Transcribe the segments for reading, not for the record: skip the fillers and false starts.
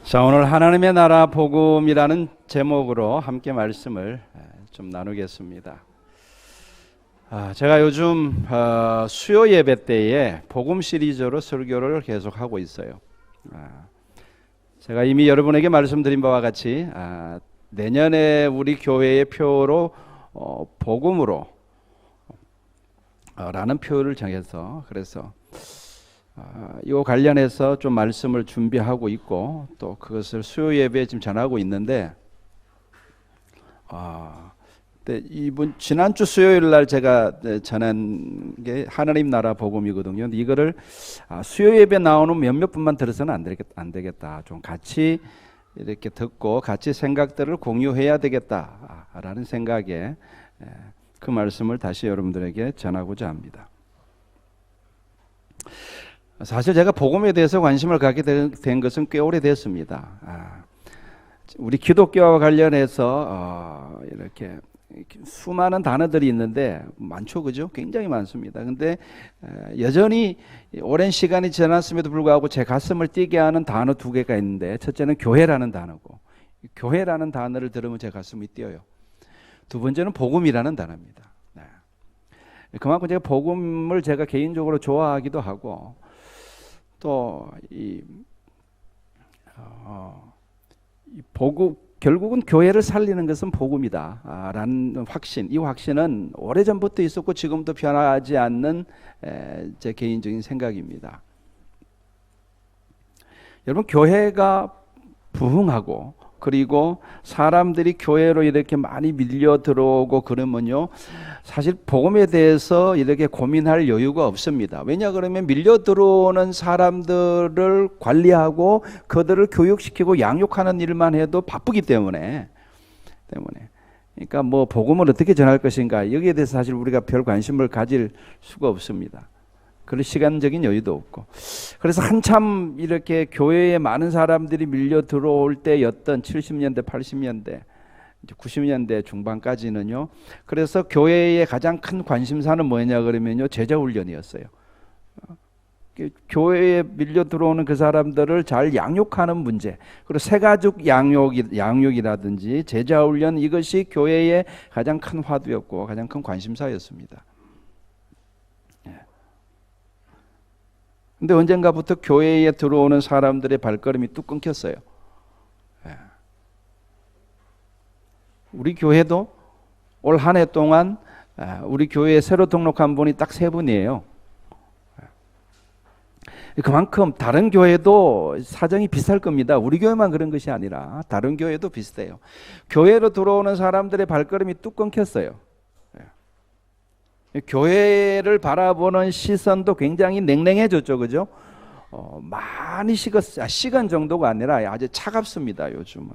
자, 오늘 하나님의 나라 복음이라는 제목으로 함께 말씀을 좀 나누겠습니다. 제가 요즘 수요 예배 때에 복음 시리즈로 설교를 계속하고 있어요. 제가 이미 여러분에게 말씀드린 바와 같이 내년에 우리 교회의 표로 복음으로 라는 표를 정해서 그래서 이거 관련해서 좀 말씀을 준비하고 있고 또 그것을 수요 예배에 지금 전하고 있는데 이번 지난주 수요일 날 제가 전한 게 하나님 나라 복음이거든요. 근데 이거를 수요 예배 나오는 몇몇 분만 들어서는 안 되겠다. 좀 같이 이렇게 듣고 같이 생각들을 공유해야 되겠다라는 생각에 그 말씀을 다시 여러분들에게 전하고자 합니다. 사실 제가 복음에 대해서 관심을 갖게 된 것은 꽤 오래됐습니다. 우리 기독교와 관련해서 이렇게 수많은 단어들이 있는데 많죠, 그죠? 굉장히 많습니다. 근데 여전히 오랜 시간이 지났음에도 불구하고 제 가슴을 뛰게 하는 단어 두 개가 있는데, 첫째는 교회라는 단어고, 교회라는 단어를 들으면 제 가슴이 뛰어요. 두 번째는 복음이라는 단어입니다. 그만큼 제가 복음을 제가 개인적으로 좋아하기도 하고, 또 이 복음, 결국은 교회를 살리는 것은 복음이다 라는 확신, 이 확신은 오래전부터 있었고 지금도 변하지 않는 제 개인적인 생각입니다. 여러분, 교회가 부흥하고 그리고 사람들이 교회로 이렇게 많이 밀려 들어오고 그러면요, 사실 복음에 대해서 이렇게 고민할 여유가 없습니다. 왜냐 그러면 밀려 들어오는 사람들을 관리하고 그들을 교육시키고 양육하는 일만 해도 바쁘기 때문에 그러니까 뭐 복음을 어떻게 전할 것인가, 여기에 대해서 사실 우리가 별 관심을 가질 수가 없습니다. 그런 시간적인 여유도 없고. 그래서 한참 이렇게 교회에 많은 사람들이 밀려 들어올 때였던 70년대, 80년대, 90년대 중반까지는요. 그래서 교회의 가장 큰 관심사는 뭐냐 그러면요, 제자훈련이었어요. 교회에 밀려 들어오는 그 사람들을 잘 양육하는 문제, 그리고 새가족 양육이라든지 제자훈련, 이것이 교회의 가장 큰 화두였고 가장 큰 관심사였습니다. 근데 언젠가부터 교회에 들어오는 사람들의 발걸음이 뚝 끊겼어요. 우리 교회도 올 한 해 동안 우리 교회에 새로 등록한 분이 딱 3분이에요. 그만큼 다른 교회도 사정이 비슷할 겁니다. 우리 교회만 그런 것이 아니라 다른 교회도 비슷해요. 교회로 들어오는 사람들의 발걸음이 뚝 끊겼어요. 교회를 바라보는 시선도 굉장히 냉랭해졌죠, 그죠? 많이 식었어요. 시간 정도가 아니라 아주 차갑습니다, 요즘은.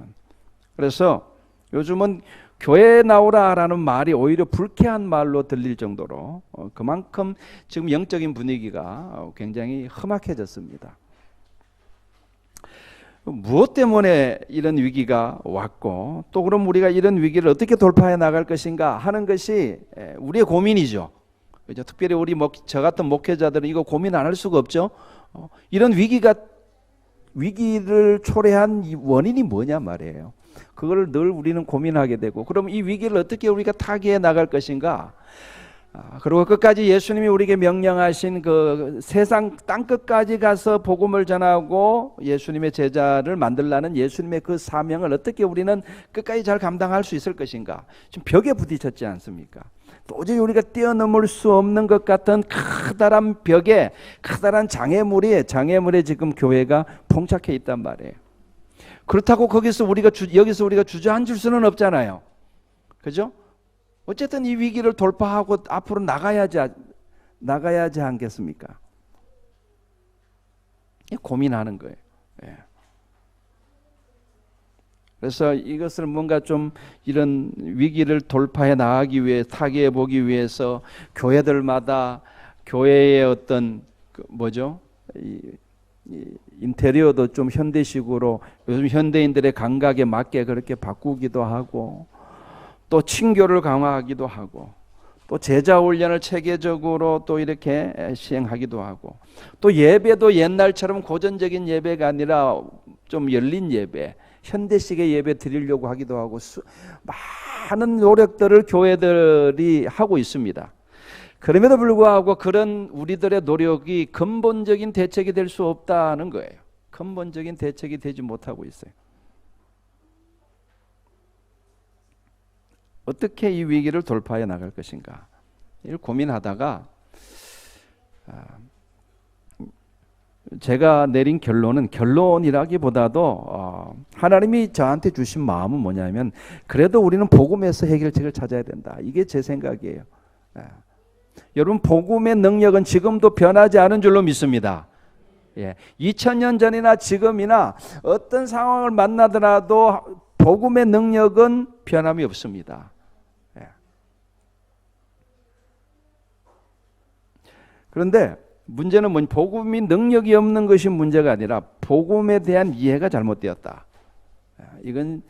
그래서 요즘은 교회 나오라라는 말이 오히려 불쾌한 말로 들릴 정도로 그만큼 지금 영적인 분위기가 굉장히 험악해졌습니다. 무엇 때문에 이런 위기가 왔고, 또 그럼 우리가 이런 위기를 어떻게 돌파해 나갈 것인가 하는 것이 우리의 고민이죠. 그죠? 특별히 우리 저 같은 목회자들은 이거 고민 안 할 수가 없죠. 이런 위기를 초래한 원인이 뭐냐 말이에요. 그걸 늘 우리는 고민하게 되고, 그럼 이 위기를 어떻게 우리가 타개해 나갈 것인가. 그리고 끝까지 예수님이 우리에게 명령하신 그 세상 땅 끝까지 가서 복음을 전하고 예수님의 제자를 만들라는 예수님의 그 사명을 어떻게 우리는 끝까지 잘 감당할 수 있을 것인가. 지금 벽에 부딪혔지 않습니까? 도저히 우리가 뛰어넘을 수 없는 것 같은 커다란 벽에, 커다란 장애물에 지금 교회가 봉착해 있단 말이에요. 그렇다고 여기서 우리가 주저앉을 수는 없잖아요. 그죠? 어쨌든 이 위기를 돌파하고 앞으로 나가야지 않겠습니까? 고민하는 거예요. 그래서 이것을 뭔가 좀 이런 위기를 돌파해 나가기 위해, 타개해 보기 위해서 교회들마다 교회의 어떤 인테리어도 좀 현대식으로, 요즘 현대인들의 감각에 맞게 그렇게 바꾸기도 하고, 또 친교를 강화하기도 하고, 또 제자 훈련을 체계적으로 또 이렇게 시행하기도 하고, 또 예배도 옛날처럼 고전적인 예배가 아니라 좀 열린 예배, 현대식의 예배 드리려고 하기도 하고 많은 노력들을 교회들이 하고 있습니다. 그럼에도 불구하고 그런 우리들의 노력이 근본적인 대책이 될 수 없다는 거예요. 근본적인 대책이 되지 못하고 있어요. 어떻게 이 위기를 돌파해 나갈 것인가, 이를 고민하다가 제가 내린 결론이라기보다도 하나님이 저한테 주신 마음은 뭐냐면, 그래도 우리는 복음에서 해결책을 찾아야 된다. 이게 제 생각이에요. 여러분, 복음의 능력은 지금도 변하지 않은 줄로 믿습니다. 2000년 전이나 지금이나 어떤 상황을 만나더라도 복음의 능력은 변함이 없습니다. 그런데 문제는 복음이 능력이 없는 것이 문제가 아니라 복음에 대한 이해가 잘못되었다. 이건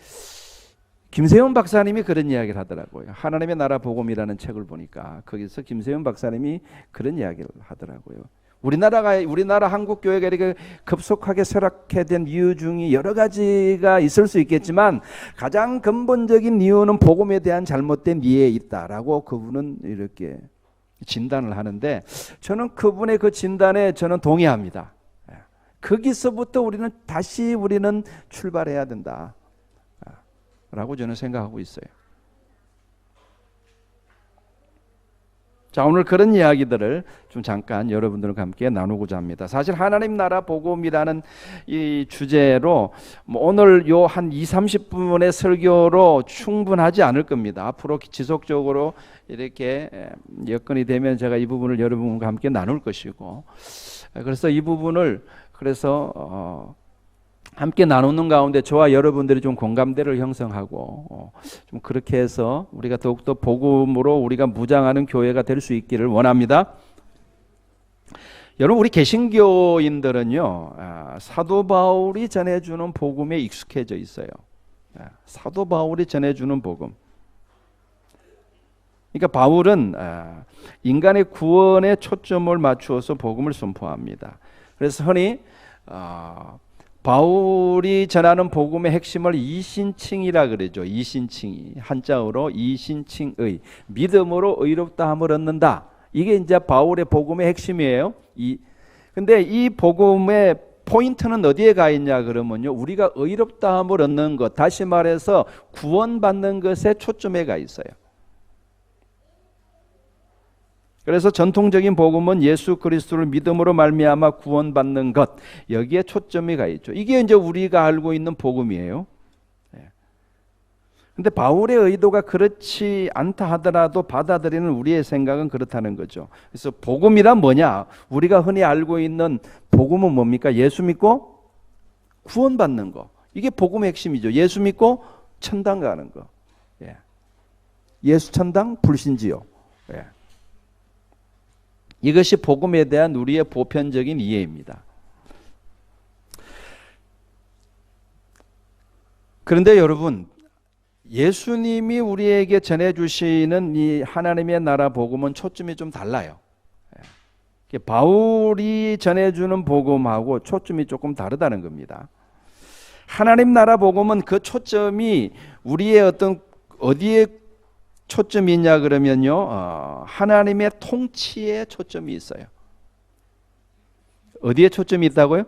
김세훈 박사님이 그런 이야기를 하더라고요. 하나님의 나라 복음이라는 책을 보니까 거기서 김세훈 박사님이 그런 이야기를 하더라고요. 우리나라 한국 교회가 이렇게 급속하게 쇠락해 된 이유 중에 여러 가지가 있을 수 있겠지만 가장 근본적인 이유는 복음에 대한 잘못된 이해에 있다라고 그분은 이렇게 진단을 하는데, 저는 그분의 그 진단에 저는 동의합니다. 거기서부터 우리는 출발해야 된다 라고 저는 생각하고 있어요. 자, 오늘 그런 이야기들을 좀 잠깐 여러분들과 함께 나누고자 합니다. 사실 하나님 나라 복음이라는 이 주제로 오늘 요 한 20-30분의 설교로 충분하지 않을 겁니다. 앞으로 지속적으로 이렇게 여건이 되면 제가 이 부분을 여러분과 함께 나눌 것이고, 그래서 이 부분을 함께 나누는 가운데 저와 여러분들이 좀 공감대를 형성하고 좀 그렇게 해서 우리가 더욱더 복음으로 우리가 무장하는 교회가 될 수 있기를 원합니다. 여러분, 우리 개신교인들은요, 사도 바울이 전해주는 복음에 익숙해져 있어요. 사도 바울이 전해주는 복음. 그러니까 바울은 인간의 구원에 초점을 맞추어서 복음을 선포합니다. 그래서 흔히 바울이 전하는 복음의 핵심을 이신칭이라 그러죠. 이신칭이 한자어로 이신칭의, 믿음으로 의롭다함을 얻는다. 이게 이제 바울의 복음의 핵심이에요. 근데 이 복음의 포인트는 어디에 가 있냐 그러면요, 우리가 의롭다함을 얻는 것, 다시 말해서 구원받는 것에 초점에 가 있어요. 그래서 전통적인 복음은 예수 그리스도를 믿음으로 말미암아 구원받는 것, 여기에 초점이 가 있죠. 이게 이제 우리가 알고 있는 복음이에요. 근데 바울의 의도가 그렇지 않다 하더라도 받아들이는 우리의 생각은 그렇다는 거죠. 그래서 복음이란 뭐냐? 우리가 흔히 알고 있는 복음은 뭡니까? 예수 믿고 구원받는 거. 이게 복음의 핵심이죠. 예수 믿고 천당 가는 거. 예수 천당 불신지요. 이것이 복음에 대한 우리의 보편적인 이해입니다. 그런데 여러분, 예수님이 우리에게 전해주시는 이 하나님의 나라 복음은 초점이 좀 달라요. 바울이 전해주는 복음하고 초점이 조금 다르다는 겁니다. 하나님 나라 복음은 그 초점이 우리의 어디에 초점이 있냐 그러면요, 하나님의 통치에 초점이 있어요. 어디에 초점이 있다고요?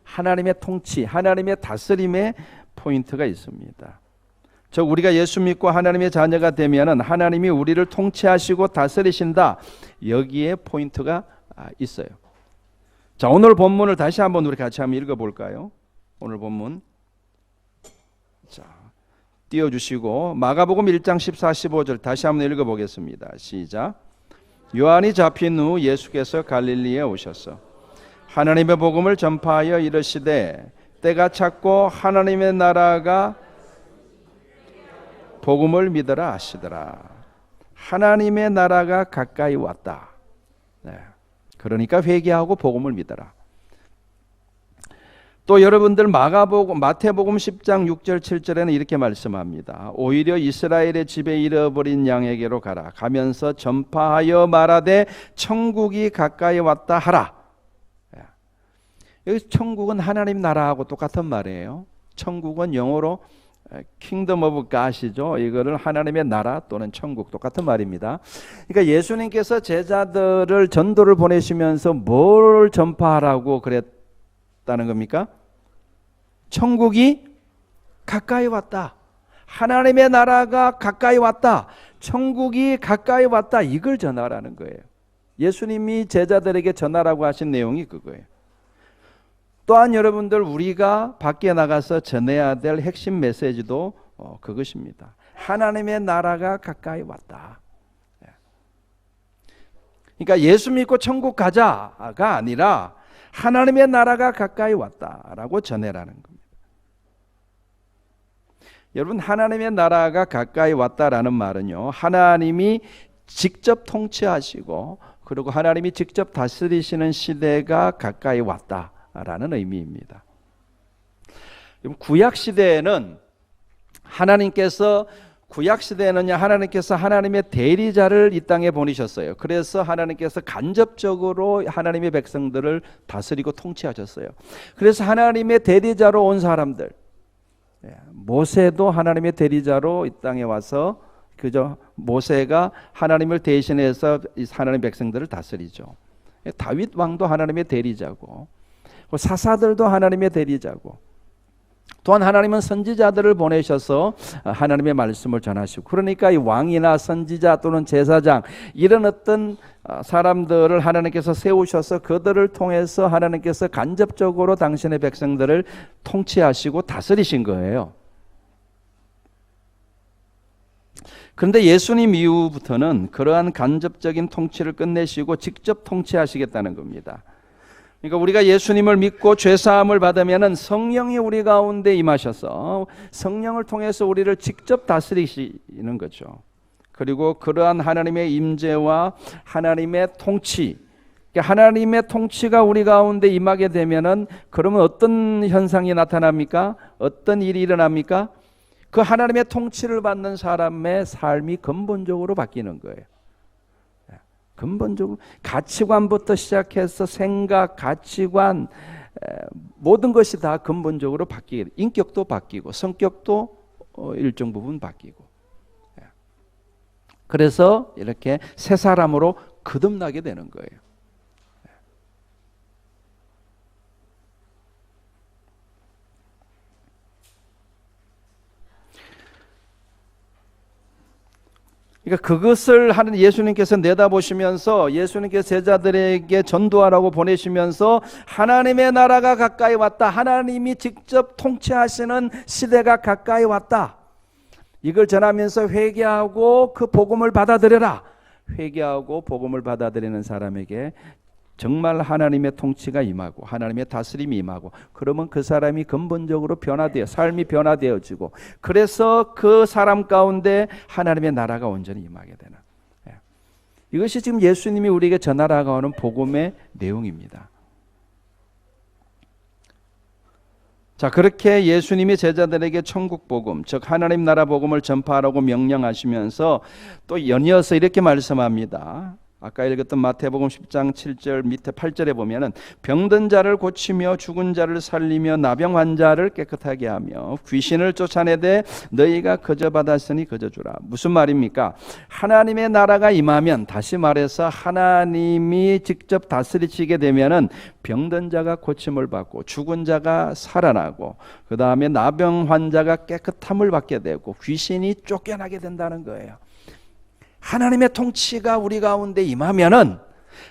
하나님의 통치, 하나님의 다스림에 포인트가 있습니다. 즉 우리가 예수 믿고 하나님의 자녀가 되면은 하나님이 우리를 통치하시고 다스리신다, 여기에 포인트가 있어요. 자, 오늘 본문을 다시 한번 우리 같이 한번 읽어볼까요? 오늘 본문 자, 띄워주시고 마가복음 1장 14-15절 다시 한번 읽어보겠습니다. 시작. 요한이 잡힌 후 예수께서 갈릴리에 오셔서 하나님의 복음을 전파하여 이르시되 때가 찼고 하나님의 나라가 복음을 믿으라 하시더라. 하나님의 나라가 가까이 왔다. 그러니까 회개하고 복음을 믿어라. 또 여러분들 마태복음 10장 6절 7절에는 이렇게 말씀합니다. 오히려 이스라엘의 집에 잃어버린 양에게로 가라. 가면서 전파하여 말하되 천국이 가까이 왔다 하라. 여기 천국은 하나님 나라하고 똑같은 말이에요. 천국은 영어로 Kingdom of God이죠. 이거를 하나님의 나라 또는 천국 똑같은 말입니다. 그러니까 예수님께서 제자들을 전도를 보내시면서 뭘 전파하라고 그랬다는 겁니까? 천국이 가까이 왔다. 하나님의 나라가 가까이 왔다. 천국이 가까이 왔다. 이걸 전하라는 거예요. 예수님이 제자들에게 전하라고 하신 내용이 그거예요. 또한 여러분들 우리가 밖에 나가서 전해야 될 핵심 메시지도 그것입니다. 하나님의 나라가 가까이 왔다. 그러니까 예수 믿고 천국 가자가 아니라 하나님의 나라가 가까이 왔다라고 전해라는 겁니다. 여러분, 하나님의 나라가 가까이 왔다라는 말은요, 하나님이 직접 통치하시고 그리고 하나님이 직접 다스리시는 시대가 가까이 왔다라는 의미입니다. 구약 시대에는 하나님께서 하나님의 대리자를 이 땅에 보내셨어요. 그래서 하나님께서 간접적으로 하나님의 백성들을 다스리고 통치하셨어요. 그래서 하나님의 대리자로 온 사람들, 모세도 하나님의 대리자로 이 땅에 와서 모세가 하나님을 대신해서 하나님의 백성들을 다스리죠. 다윗 왕도 하나님의 대리자고, 사사들도 하나님의 대리자고, 또한 하나님은 선지자들을 보내셔서 하나님의 말씀을 전하시고, 그러니까 이 왕이나 선지자 또는 제사장 이런 어떤 사람들을 하나님께서 세우셔서 그들을 통해서 하나님께서 간접적으로 당신의 백성들을 통치하시고 다스리신 거예요. 그런데 예수님 이후부터는 그러한 간접적인 통치를 끝내시고 직접 통치하시겠다는 겁니다. 그러니까 우리가 예수님을 믿고 죄사함을 받으면 성령이 우리 가운데 임하셔서 성령을 통해서 우리를 직접 다스리시는 거죠. 그리고 그러한 하나님의 임재와 하나님의 통치, 하나님의 통치가 우리 가운데 임하게 되면은 그러면 어떤 현상이 나타납니까? 어떤 일이 일어납니까? 그 하나님의 통치를 받는 사람의 삶이 근본적으로 바뀌는 거예요. 근본적으로 가치관부터 시작해서 생각, 가치관, 모든 것이 다 근본적으로 바뀌게 돼요. 인격도 바뀌고 성격도 일정 부분 바뀌고. 그래서 이렇게 새 사람으로 거듭나게 되는 거예요. 그러니까 그것을 하는 예수님께서 내다보시면서 예수님께서 제자들에게 전도하라고 보내시면서 하나님의 나라가 가까이 왔다. 하나님이 직접 통치하시는 시대가 가까이 왔다. 이걸 전하면서 회개하고 그 복음을 받아들여라. 회개하고 복음을 받아들이는 사람에게 정말 하나님의 통치가 임하고 하나님의 다스림이 임하고, 그러면 그 사람이 근본적으로 변화되어 삶이 변화되어지고, 그래서 그 사람 가운데 하나님의 나라가 온전히 임하게 되는, 이것이 지금 예수님이 우리에게 전하라고 하는 복음의 내용입니다. 자, 그렇게 예수님이 제자들에게 천국 복음, 즉 하나님 나라 복음을 전파하라고 명령하시면서 또 연이어서 이렇게 말씀합니다. 아까 읽었던 마태복음 10장 7절 밑에 8절에 보면은 병든 자를 고치며 죽은 자를 살리며 나병 환자를 깨끗하게 하며 귀신을 쫓아내되 너희가 거저 받았으니 거저 주라. 무슨 말입니까? 하나님의 나라가 임하면, 다시 말해서 하나님이 직접 다스리시게 되면은 병든 자가 고침을 받고 죽은 자가 살아나고, 그 다음에 나병 환자가 깨끗함을 받게 되고 귀신이 쫓겨나게 된다는 거예요. 하나님의 통치가 우리 가운데 임하면은,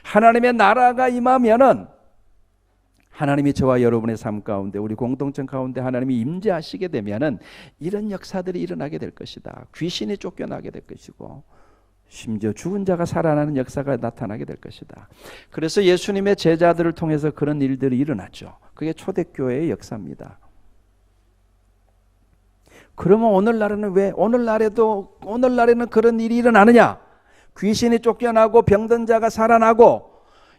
하나님의 나라가 임하면은, 하나님이 저와 여러분의 삶 가운데, 우리 공동체 가운데 하나님이 임재하시게 되면은 이런 역사들이 일어나게 될 것이다. 귀신이 쫓겨나게 될 것이고, 심지어 죽은 자가 살아나는 역사가 나타나게 될 것이다. 그래서 예수님의 제자들을 통해서 그런 일들이 일어났죠. 그게 초대교회의 역사입니다. 그러면 오늘날에는 그런 일이 일어나느냐? 귀신이 쫓겨나고 병든 자가 살아나고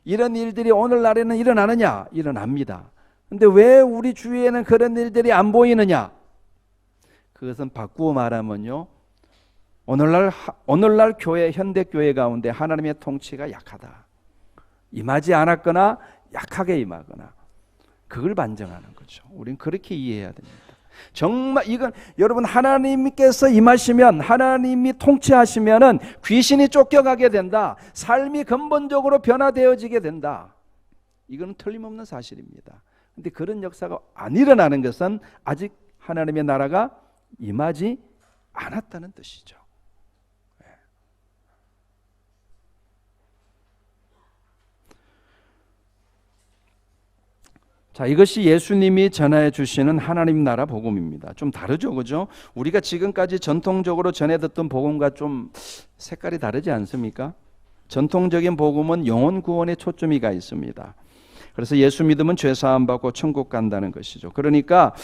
이런 일들이 오늘날에는 일어나느냐? 일어납니다. 근데 왜 우리 주위에는 그런 일들이 안 보이느냐? 그것은 바꾸어 말하면요, 오늘날 교회, 현대 교회 가운데 하나님의 통치가 약하다. 임하지 않았거나 약하게 임하거나, 그걸 반증하는 거죠. 우리는 그렇게 이해해야 됩니다. 정말 이건 여러분 하나님께서 임하시면 하나님이 통치하시면은 귀신이 쫓겨가게 된다. 삶이 근본적으로 변화되어지게 된다. 이건 틀림없는 사실입니다. 그런데 그런 역사가 안 일어나는 것은 아직 하나님의 나라가 임하지 않았다는 뜻이죠. 자, 이것이 예수님이 전해 주시는 하나님 나라 복음입니다. 좀 다르죠, 그죠? 우리가 지금까지 전통적으로 전해 듣던 복음과 좀 색깔이 다르지 않습니까? 전통적인 복음은 영혼 구원에 초점이 가 있습니다. 그래서 예수 믿으면 죄 사함 받고 천국 간다는 것이죠. 그러니까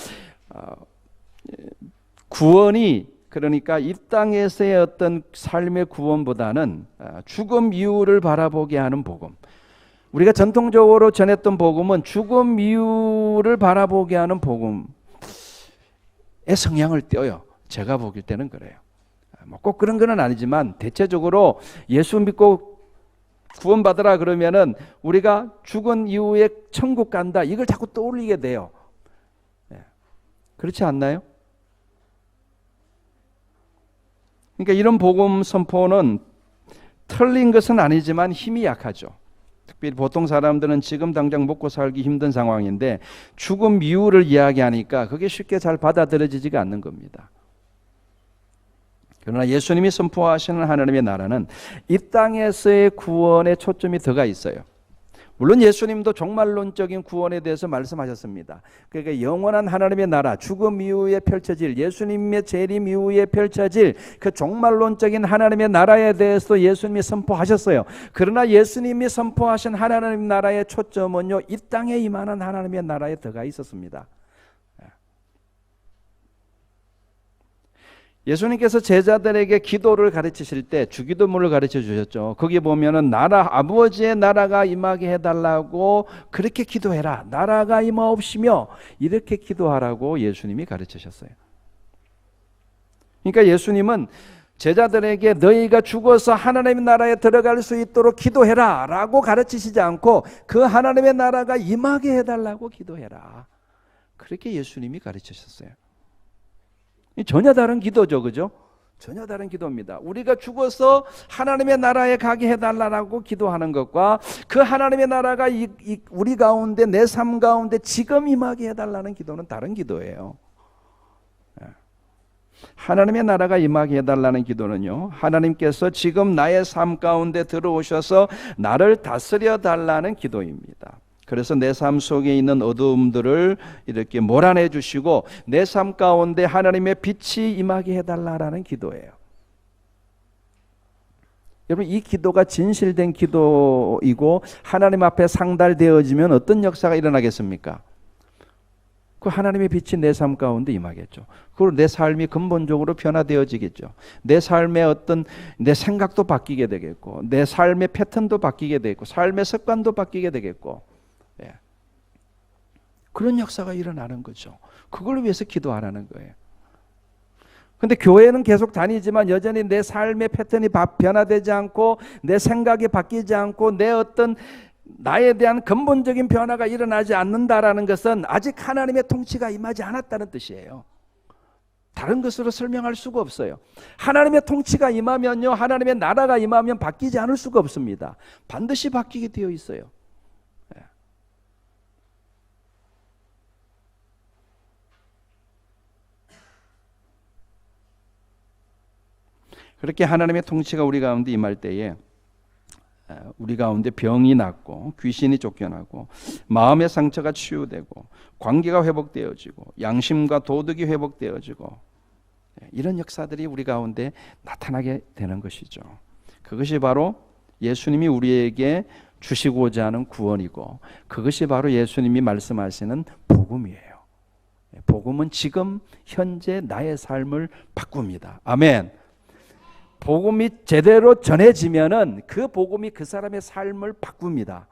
구원이 그러니까 이 땅에서의 어떤 삶의 구원보다는 죽음 이후를 바라보게 하는 복음. 우리가 전통적으로 전했던 복음은 죽음 이후를 바라보게 하는 복음의 성향을 띄어요. 제가 보길 때는 그래요. 뭐 꼭 그런 건 아니지만 대체적으로 예수 믿고 구원받으라 그러면은 우리가 죽은 이후에 천국 간다 이걸 자꾸 떠올리게 돼요. 그렇지 않나요? 그러니까 이런 복음 선포는 틀린 것은 아니지만 힘이 약하죠. 특별히 보통 사람들은 지금 당장 먹고 살기 힘든 상황인데 죽음 이후를 이야기하니까 그게 쉽게 잘 받아들여지지가 않는 겁니다. 그러나 예수님이 선포하시는 하나님의 나라는 이 땅에서의 구원에 초점이 들어가 있어요. 물론 예수님도 종말론적인 구원에 대해서 말씀하셨습니다. 그러니까 영원한 하나님의 나라, 죽음 이후에 펼쳐질 예수님의 재림 이후에 펼쳐질 그 종말론적인 하나님의 나라에 대해서도 예수님이 선포하셨어요. 그러나 예수님이 선포하신 하나님 나라의 초점은요, 이 땅에 임하는 하나님의 나라에 들어가 있었습니다. 예수님께서 제자들에게 기도를 가르치실 때 주기도문을 가르쳐 주셨죠. 거기 보면은 아버지의 나라가 임하게 해달라고 그렇게 기도해라. 나라가 임하옵시며 이렇게 기도하라고 예수님이 가르치셨어요. 그러니까 예수님은 제자들에게 너희가 죽어서 하나님의 나라에 들어갈 수 있도록 기도해라 라고 가르치시지 않고 그 하나님의 나라가 임하게 해달라고 기도해라. 그렇게 예수님이 가르치셨어요. 전혀 다른 기도죠, 그죠? 전혀 다른 기도입니다. 우리가 죽어서 하나님의 나라에 가게 해달라고 기도하는 것과 그 하나님의 나라가 우리 가운데 내 삶 가운데 지금 임하게 해달라는 기도는 다른 기도예요. 하나님의 나라가 임하게 해달라는 기도는요, 하나님께서 지금 나의 삶 가운데 들어오셔서 나를 다스려 달라는 기도입니다. 그래서 내 삶 속에 있는 어두움들을 이렇게 몰아내 주시고 내 삶 가운데 하나님의 빛이 임하게 해달라는 기도예요. 여러분, 이 기도가 진실된 기도이고 하나님 앞에 상달되어지면 어떤 역사가 일어나겠습니까? 그 하나님의 빛이 내 삶 가운데 임하겠죠. 그리고 내 삶이 근본적으로 변화되어지겠죠. 내 삶의 내 생각도 바뀌게 되겠고 내 삶의 패턴도 바뀌게 되겠고 삶의 습관도 바뀌게 되겠고 그런 역사가 일어나는 거죠. 그걸 위해서 기도하라는 거예요. 근데 교회는 계속 다니지만 여전히 내 삶의 패턴이 변화되지 않고 내 생각이 바뀌지 않고 나에 대한 근본적인 변화가 일어나지 않는다라는 것은 아직 하나님의 통치가 임하지 않았다는 뜻이에요. 다른 것으로 설명할 수가 없어요. 하나님의 통치가 임하면요, 하나님의 나라가 임하면 바뀌지 않을 수가 없습니다. 반드시 바뀌게 되어 있어요. 그렇게 하나님의 통치가 우리 가운데 임할 때에 우리 가운데 병이 낫고 귀신이 쫓겨나고 마음의 상처가 치유되고 관계가 회복되어지고 양심과 도덕이 회복되어지고 이런 역사들이 우리 가운데 나타나게 되는 것이죠. 그것이 바로 예수님이 우리에게 주시고자 하는 구원이고 그것이 바로 예수님이 말씀하시는 복음이에요. 복음은 지금 현재 나의 삶을 바꿉니다. 아멘. 복음이 제대로 전해지면은 그 복음이 그 사람의 삶을 바꿉니다.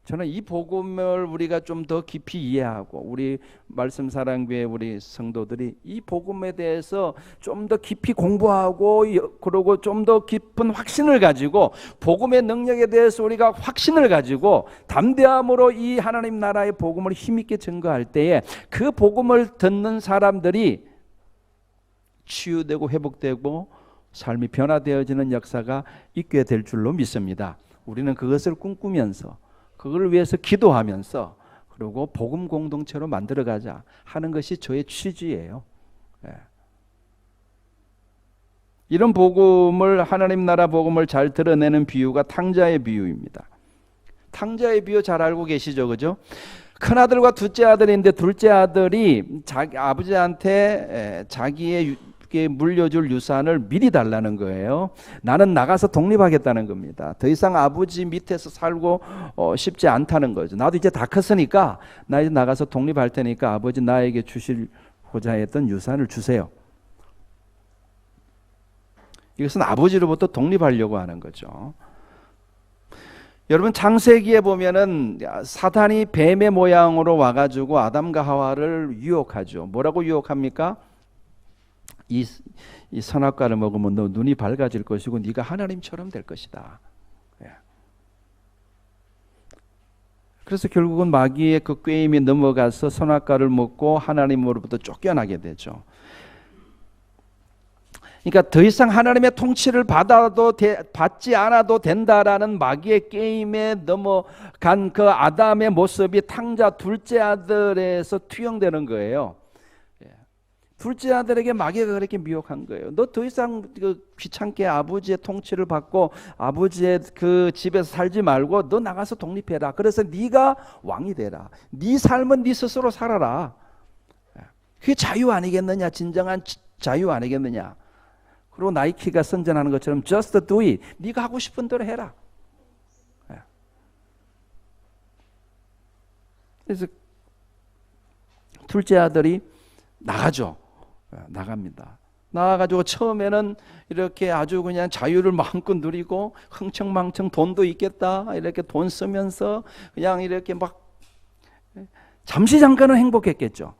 저는 이 복음을 우리가 좀 더 깊이 이해하고 우리 말씀사랑교회 우리 성도들이 이 복음에 대해서 좀 더 깊이 공부하고 그리고 좀 더 깊은 확신을 가지고 복음의 능력에 대해서 우리가 확신을 가지고 담대함으로 이 하나님 나라의 복음을 힘있게 증거할 때에 그 복음을 듣는 사람들이 치유되고 회복되고 삶이 변화되어지는 역사가 있게 될 줄로 믿습니다. 우리는 그것을 꿈꾸면서 그걸 위해서 기도하면서 그리고 복음 공동체로 만들어가자 하는 것이 저의 취지예요. 예. 이런 복음을 하나님 나라 복음을 잘 드러내는 비유가 탕자의 비유입니다. 탕자의 비유 잘 알고 계시죠, 그죠? 큰 아들과 둘째 아들인데 둘째 아들이 아버지한테 자기의 물려줄 유산을 미리 달라는 거예요. 나는 나가서 독립하겠다는 겁니다. 더 이상 아버지 밑에서 살고 싶지 않다는 거죠. 나도 이제 다 컸으니까 나 이제 나가서 독립할 테니까 아버지 나에게 주시고자 했던 유산을 주세요. 이것은 아버지로부터 독립하려고 하는 거죠. 여러분 창세기에 보면은 사탄이 뱀의 모양으로 와가지고 아담과 하와를 유혹하죠. 뭐라고 유혹합니까? 이 선악과를 먹으면 너 눈이 밝아질 것이고 네가 하나님처럼 될 것이다. 예. 그래서 결국은 마귀의 그 꾀임이 넘어가서 선악과를 먹고 하나님으로부터 쫓겨나게 되죠. 그러니까 더 이상 하나님의 통치를 받지 않아도 된다라는 마귀의 게임에 넘어간 그 아담의 모습이 탕자 둘째 아들에서 투영되는 거예요. 둘째 아들에게 마귀가 그렇게 미혹한 거예요. 너 더 이상 귀찮게 아버지의 통치를 받고 아버지의 그 집에서 살지 말고 너 나가서 독립해라. 그래서 네가 왕이 되라. 네 삶은 네 스스로 살아라. 그게 자유 아니겠느냐? 진정한 자유 아니겠느냐? 그리고 나이키가 선전하는 것처럼 just do it. 네가 하고 싶은 대로 해라. 그래서 둘째 아들이 나가죠. 나갑니다. 나가가지고 처음에는 이렇게 아주 그냥 자유를 마음껏 누리고 흥청망청 돈도 있겠다 이렇게 돈 쓰면서 그냥 이렇게 막 잠시 잠깐은 행복했겠죠.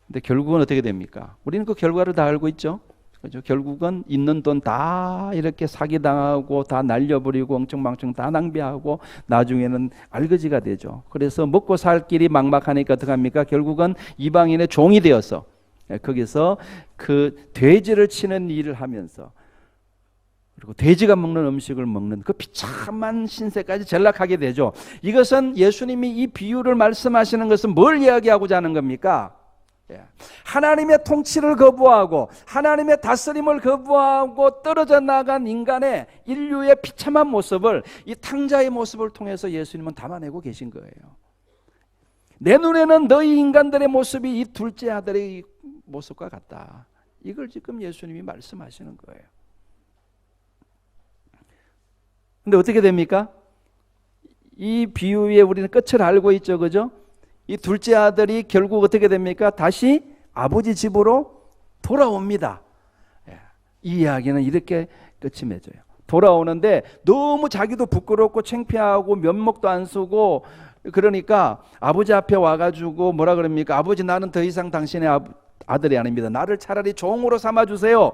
근데 결국은 어떻게 됩니까? 우리는 그 결과를 다 알고 있죠. 그죠? 결국은 있는 돈 다 이렇게 사기당하고 다 날려버리고 엉청망청 다 낭비하고 나중에는 알거지가 되죠. 그래서 먹고 살 길이 막막하니까 어떻게 합니까? 결국은 이방인의 종이 되어서 거기서 그 돼지를 치는 일을 하면서 그리고 돼지가 먹는 음식을 먹는 그 비참한 신세까지 전락하게 되죠. 이것은 예수님이 이 비유를 말씀하시는 것은 뭘 이야기하고자 하는 겁니까? 하나님의 통치를 거부하고 하나님의 다스림을 거부하고 떨어져 나간 인간의 인류의 비참한 모습을 이 탕자의 모습을 통해서 예수님은 담아내고 계신 거예요. 내 눈에는 너희 인간들의 모습이 이 둘째 아들의 모습과 같다. 이걸 지금 예수님이 말씀하시는 거예요. 근데 어떻게 됩니까? 이 비유에 우리는 끝을 알고 있죠, 그죠? 이 둘째 아들이 결국 어떻게 됩니까? 다시 아버지 집으로 돌아옵니다. 이 이야기는 이렇게 끝이 맺어요. 돌아오는데 너무 자기도 부끄럽고 창피하고 면목도 안 쓰고 그러니까 아버지 앞에 와가지고 뭐라 그럽니까? 아버지 나는 더 이상 당신의 아들이 아닙니다. 나를 차라리 종으로 삼아주세요.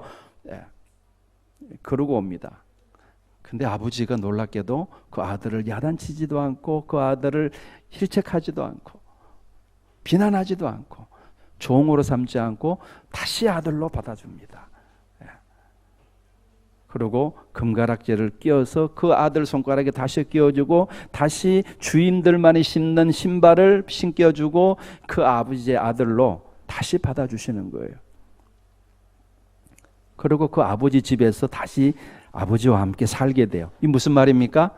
그러고 옵니다. 근데 아버지가 놀랍게도 그 아들을 야단치지도 않고 그 아들을 힐책하지도 않고 비난하지도 않고 종으로 삼지 않고 다시 아들로 받아줍니다. 그리고 금가락지를 끼워서 그 아들 손가락에 다시 끼워주고 다시 주인들만이 신는 신발을 신겨주고 그 아버지의 아들로 다시 받아주시는 거예요. 그리고 그 아버지 집에서 다시 아버지와 함께 살게 돼요. 이 무슨 말입니까?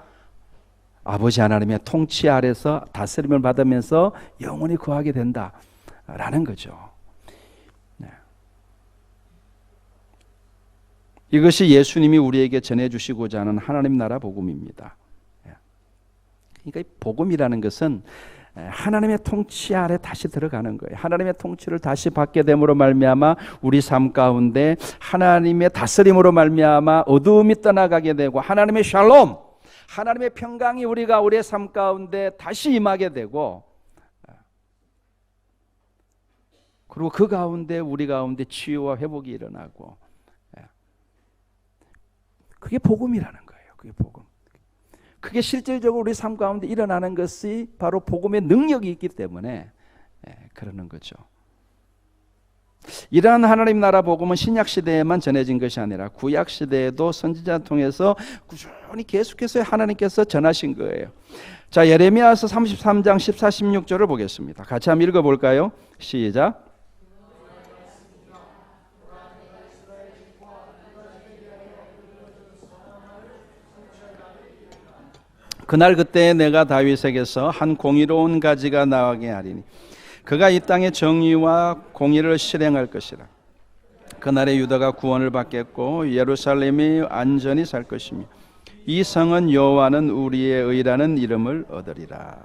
아버지 하나님의 통치 아래서 다스림을 받으면서 영원히 거하게 된다라는 거죠. 네. 이것이 예수님이 우리에게 전해주시고자 하는 하나님 나라 복음입니다. 그러니까 이 복음이라는 것은 하나님의 통치 아래 다시 들어가는 거예요. 하나님의 통치를 다시 받게 됨으로 말미암아 우리 삶 가운데 하나님의 다스림으로 말미암아 어두움이 떠나가게 되고 하나님의 샬롬, 하나님의 평강이 우리의 삶 가운데 다시 임하게 되고, 그리고 그 가운데 우리 가운데 치유와 회복이 일어나고, 그게 복음이라는 거예요. 그게 복음. 그게 실질적으로 우리 삶 가운데 일어나는 것이 바로 복음의 능력이 있기 때문에 그러는 거죠. 이러한 하나님 나라 복음은 신약 시대에만 전해진 것이 아니라 구약 시대에도 선지자 통해서 꾸준히 계속해서 하나님께서 전하신 거예요. 자, 예레미야서 33장 14, 16절을 보겠습니다. 같이 한번 읽어볼까요? 시작. 그날 그때 내가 다윗에게서 한 공의로운 가지가 나가게 하리니 그가 이 땅의 정의와 공의를 실행할 것이라. 그날에 유다가 구원을 받겠고 예루살렘이 안전히 살 것이며 이 성은 여호와는 우리의 의라는 이름을 얻으리라.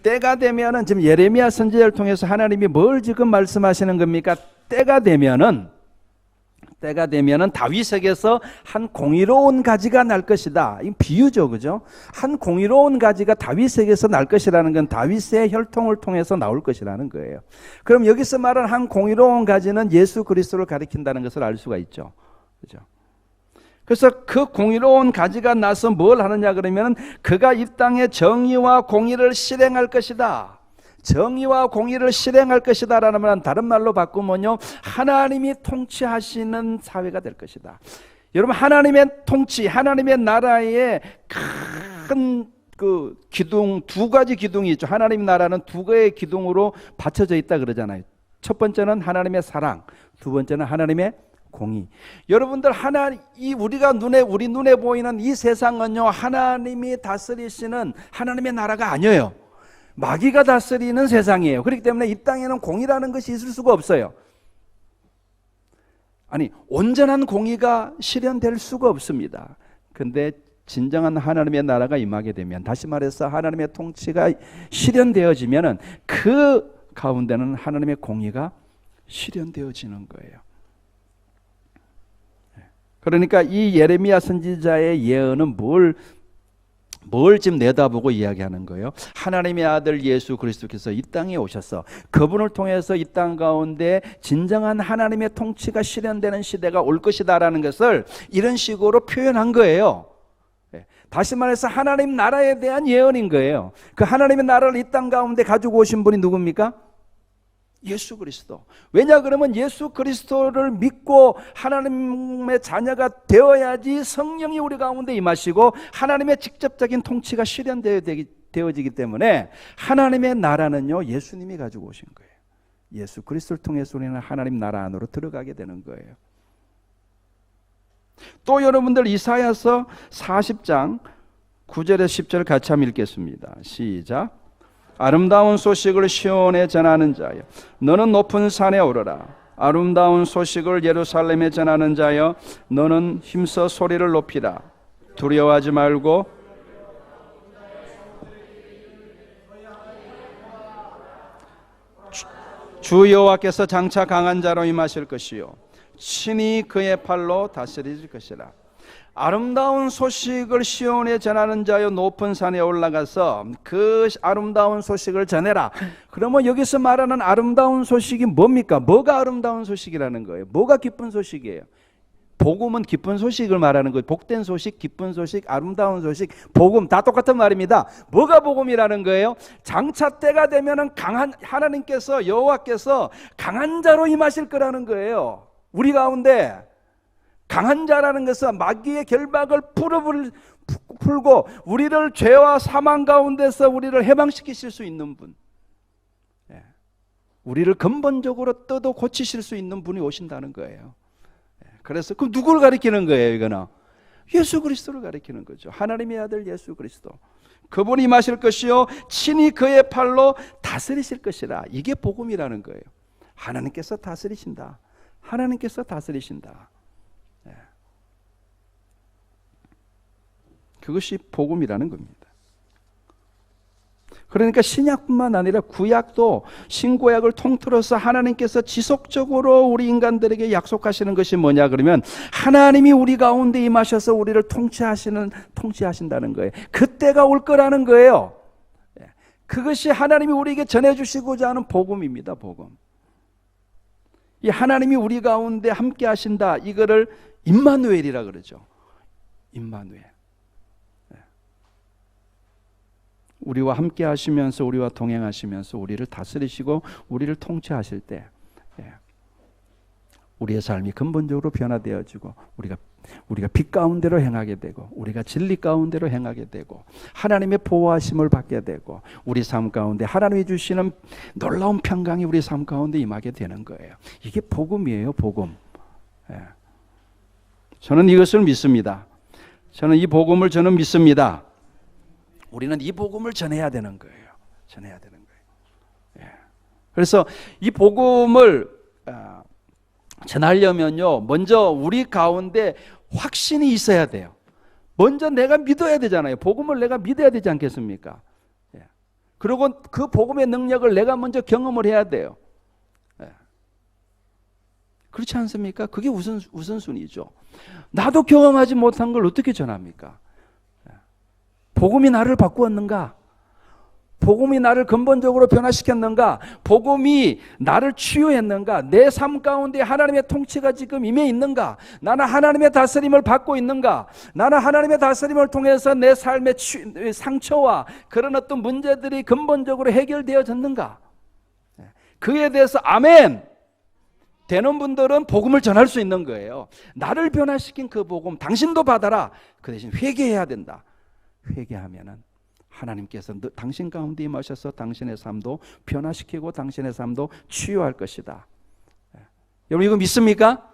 때가 되면은, 지금 예레미야 선지자를 통해서 하나님이 뭘 지금 말씀하시는 겁니까? 때가 되면은 다윗에게서 한 공의로운 가지가 날 것이다. 이 비유죠, 그죠? 한 공의로운 가지가 다윗에게서 날 것이라는 건 다윗의 혈통을 통해서 나올 것이라는 거예요. 그럼 여기서 말한 한 공의로운 가지는 예수 그리스도를 가리킨다는 것을 알 수가 있죠, 그죠? 그래서 그 공의로운 가지가 나서 뭘 하느냐 그러면 그가 이 땅에 정의와 공의를 실행할 것이다. 정의와 공의를 실행할 것이다 라는 말은 다른 말로 바꾸면요, 하나님이 통치하시는 사회가 될 것이다. 여러분, 하나님의 통치, 하나님의 나라에 큰 그 기둥, 두 가지 기둥이 있죠. 하나님 나라는 두 개의 기둥으로 받쳐져 있다 그러잖아요. 첫 번째는 하나님의 사랑, 두 번째는 하나님의 공의. 여러분들, 우리 눈에 보이는 이 세상은요, 하나님이 다스리시는 하나님의 나라가 아니에요. 마귀가 다스리는 세상이에요. 그렇기 때문에 이 땅에는 공의라는 것이 있을 수가 없어요. 아니, 온전한 공의가 실현될 수가 없습니다. 근데 진정한 하나님의 나라가 임하게 되면, 다시 말해서 하나님의 통치가 실현되어지면은 그 가운데는 하나님의 공의가 실현되어지는 거예요. 그러니까 이 예레미야 선지자의 예언은 뭘 지금 내다보고 이야기하는 거예요? 하나님의 아들 예수 그리스도께서 이 땅에 오셔서 그분을 통해서 이 땅 가운데 진정한 하나님의 통치가 실현되는 시대가 올 것이다라는 것을 이런 식으로 표현한 거예요. 다시 말해서 하나님 나라에 대한 예언인 거예요. 그 하나님의 나라를 이 땅 가운데 가지고 오신 분이 누굽니까? 예수 그리스도. 왜냐 그러면 예수 그리스도를 믿고 하나님의 자녀가 되어야지 성령이 우리 가운데 임하시고 하나님의 직접적인 통치가 실현되어지기 때문에 하나님의 나라는요, 예수님이 가지고 오신 거예요. 예수 그리스도를 통해서 우리는 하나님 나라 안으로 들어가게 되는 거예요. 또 여러분들 이사야서 40장 9절에 10절 같이 한번 읽겠습니다. 시작. 아름다운 소식을 시온에 전하는 자여, 너는 높은 산에 오르라. 아름다운 소식을 예루살렘에 전하는 자여, 너는 힘써 소리를 높이라. 두려워하지 말고 주 여호와께서 장차 강한 자로 임하실 것이요 친히 그의 팔로 다스리실 것이라. 아름다운 소식을 시온에 전하는 자여, 높은 산에 올라가서 그 아름다운 소식을 전해라. 그러면 여기서 말하는 아름다운 소식이 뭡니까? 뭐가 아름다운 소식이라는 거예요? 뭐가 기쁜 소식이에요? 복음은 기쁜 소식을 말하는 거예요. 복된 소식, 기쁜 소식, 아름다운 소식, 복음 다 똑같은 말입니다. 뭐가 복음이라는 거예요? 장차 때가 되면은 하나님께서, 여호와께서 강한 자로 임하실 거라는 거예요. 우리 가운데 강한 자라는 것은 마귀의 결박을 풀고 우리를 죄와 사망 가운데서 우리를 해방시키실 수 있는 분, 우리를 근본적으로 뜯어 고치실 수 있는 분이 오신다는 거예요. 그래서 그럼 누구를 가리키는 거예요? 이거는 예수 그리스도를 가리키는 거죠. 하나님의 아들 예수 그리스도. 그분이 임하실 것이요 친히 그의 팔로 다스리실 것이라. 이게 복음이라는 거예요. 하나님께서 다스리신다. 하나님께서 다스리신다. 그것이 복음이라는 겁니다. 그러니까 신약뿐만 아니라 구약도 신구약을 통틀어서 하나님께서 지속적으로 우리 인간들에게 약속하시는 것이 뭐냐 그러면 하나님이 우리 가운데 임하셔서 우리를 통치하신다는 거예요. 그때가 올 거라는 거예요. 그것이 하나님이 우리에게 전해주시고자 하는 복음입니다. 복음. 이 하나님이 우리 가운데 함께 하신다, 이거를 임마누엘이라 그러죠. 임마누엘. 우리와 함께 하시면서 우리와 동행하시면서 우리를 다스리시고 우리를 통치하실 때 우리의 삶이 근본적으로 변화되어지고 우리가 빛 가운데로 행하게 되고 우리가 진리 가운데로 행하게 되고 하나님의 보호하심을 받게 되고 우리 삶 가운데 하나님이 주시는 놀라운 평강이 우리 삶 가운데 임하게 되는 거예요. 이게 복음이에요. 복음. 저는 이것을 믿습니다. 저는 이 복음을 믿습니다. 우리는 이 복음을 전해야 되는 거예요. 전해야 되는 거예요. 그래서 이 복음을 전하려면요, 먼저 우리 가운데 확신이 있어야 돼요. 먼저 내가 믿어야 되잖아요. 복음을 내가 믿어야 되지 않겠습니까? 그리고 그 복음의 능력을 내가 먼저 경험을 해야 돼요. 그렇지 않습니까? 그게 우선순위죠. 나도 경험하지 못한 걸 어떻게 전합니까? 복음이 나를 바꾸었는가? 복음이 나를 근본적으로 변화시켰는가? 복음이 나를 치유했는가? 내 삶 가운데 하나님의 통치가 지금 임해 있는가? 나는 하나님의 다스림을 받고 있는가? 나는 하나님의 다스림을 통해서 내 삶의 상처와 그런 어떤 문제들이 근본적으로 해결되어졌는가? 그에 대해서 아멘 되는 분들은 복음을 전할 수 있는 거예요. 나를 변화시킨 그 복음 당신도 받아라. 그 대신 회개해야 된다. 회개하면은 하나님께서 당신 가운데 임하셔서 당신의 삶도 변화시키고 당신의 삶도 치유할 것이다. 여러분 이거 믿습니까?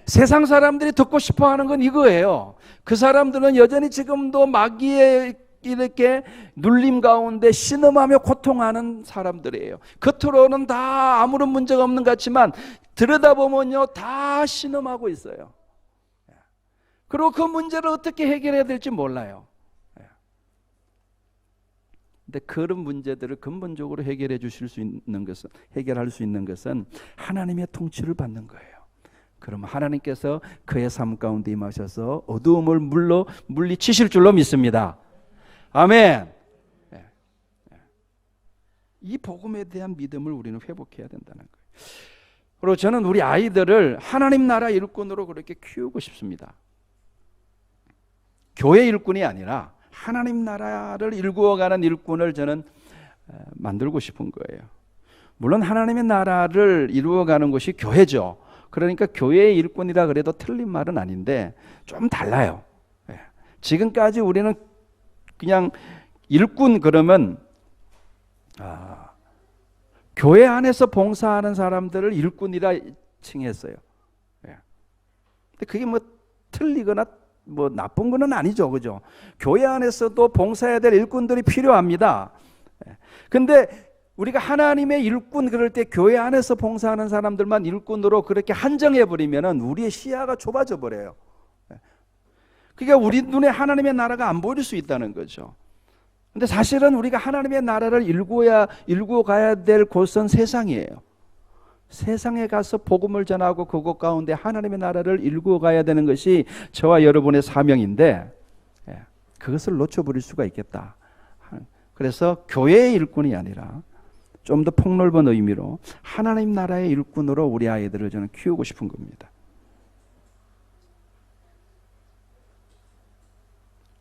세상 사람들이 듣고 싶어하는 건 이거예요. 그 사람들은 여전히 지금도 마귀의 이렇게 눌림 가운데 신음하며 고통하는 사람들이에요. 겉으로는 다 아무런 문제가 없는 것 같지만 들여다보면요 다 신음하고 있어요. 그리고 그 문제를 어떻게 해결해야 될지 몰라요. 근데 그런 문제들을 근본적으로 해결해 주실 수 있는 것은, 해결할 수 있는 것은 하나님의 통치를 받는 거예요. 그러면 하나님께서 그의 삶 가운데 임하셔서 어두움을 물리치실 줄로 믿습니다. 아멘. 이 복음에 대한 믿음을 우리는 회복해야 된다는 거예요. 그리고 저는 우리 아이들을 하나님 나라 일꾼으로 그렇게 키우고 싶습니다. 교회 일꾼이 아니라 하나님 나라를 일구어가는 일꾼을 저는 만들고 싶은 거예요. 물론 하나님의 나라를 이루어가는 것이 교회죠. 그러니까 교회의 일꾼이라 그래도 틀린 말은 아닌데 좀 달라요. 지금까지 우리는 그냥 일꾼 그러면 교회 안에서 봉사하는 사람들을 일꾼이라 칭했어요. 근데 그게 뭐 틀리거나 뭐 나쁜 건 아니죠. 그죠? 교회 안에서도 봉사해야 될 일꾼들이 필요합니다. 근데 우리가 하나님의 일꾼 그럴 때 교회 안에서 봉사하는 사람들만 일꾼으로 그렇게 한정해 버리면은 우리의 시야가 좁아져 버려요. 그러니까 우리 눈에 하나님의 나라가 안 보일 수 있다는 거죠. 근데 사실은 우리가 하나님의 나라를 일구어 가야 될 곳은 세상이에요. 세상에 가서 복음을 전하고 그곳 가운데 하나님의 나라를 일구어 가야 되는 것이 저와 여러분의 사명인데 그것을 놓쳐버릴 수가 있겠다. 그래서 교회의 일꾼이 아니라 좀 더 폭넓은 의미로 하나님 나라의 일꾼으로 우리 아이들을 저는 키우고 싶은 겁니다.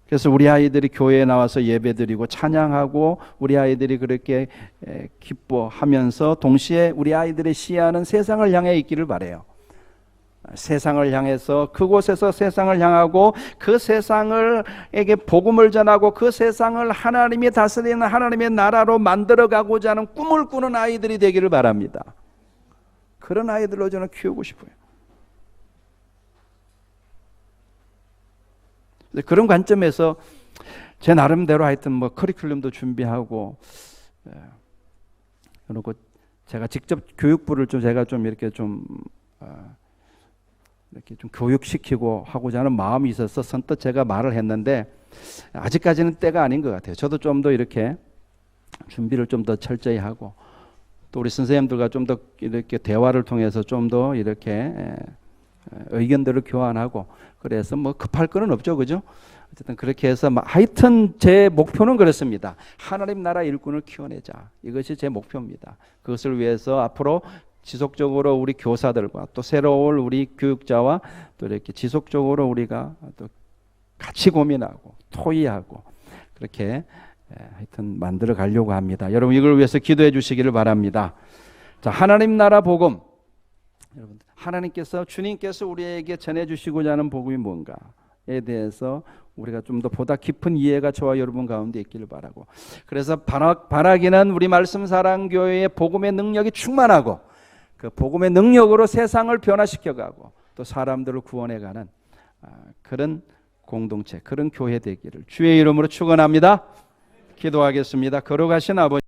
그래서 우리 아이들이 교회에 나와서 예배드리고 찬양하고 우리 아이들이 그렇게 기뻐하면서 동시에 우리 아이들의 시야는 세상을 향해 있기를 바라요. 세상을 향해서 그곳에서 세상을 향하고 그 세상을에게 복음을 전하고 그 세상을 하나님이 다스리는 하나님의 나라로 만들어가고자 하는 꿈을 꾸는 아이들이 되기를 바랍니다. 그런 아이들로 저는 키우고 싶어요. 그런 관점에서 제 나름대로 하여튼 뭐 커리큘럼도 준비하고 그리고 제가 직접 교육부를 제가 이렇게 이렇게 좀 교육시키고 하고자 하는 마음이 있어서 선뜻 제가 말을 했는데 아직까지는 때가 아닌 것 같아요. 저도 좀 더 이렇게 준비를 좀 더 철저히 하고 또 우리 선생님들과 좀 더 이렇게 대화를 통해서 좀 더 이렇게 의견들을 교환하고 그래서 뭐 급할 거는 없죠, 그죠? 어쨌든 그렇게 해서 하여튼 제 목표는 그렇습니다. 하나님 나라 일꾼을 키워내자. 이것이 제 목표입니다. 그것을 위해서 앞으로 지속적으로 우리 교사들과 또 새로운 우리 교육자와 또 이렇게 지속적으로 우리가 또 같이 고민하고 토의하고 그렇게 하여튼 만들어 가려고 합니다. 여러분 이걸 위해서 기도해 주시기를 바랍니다. 자, 하나님 나라 복음. 여러분 하나님께서 주님께서 우리에게 전해 주시고자 하는 복음이 뭔가에 대해서 우리가 좀 더 보다 깊은 이해가 저와 여러분 가운데 있기를 바라고. 그래서 바라기는 우리 말씀사랑교회의 복음의 능력이 충만하고 그 복음의 능력으로 세상을 변화시켜가고 또 사람들을 구원해가는 그런 공동체, 그런 교회 되기를 주의 이름으로 축원합니다. 기도하겠습니다. 걸어가신 아버지.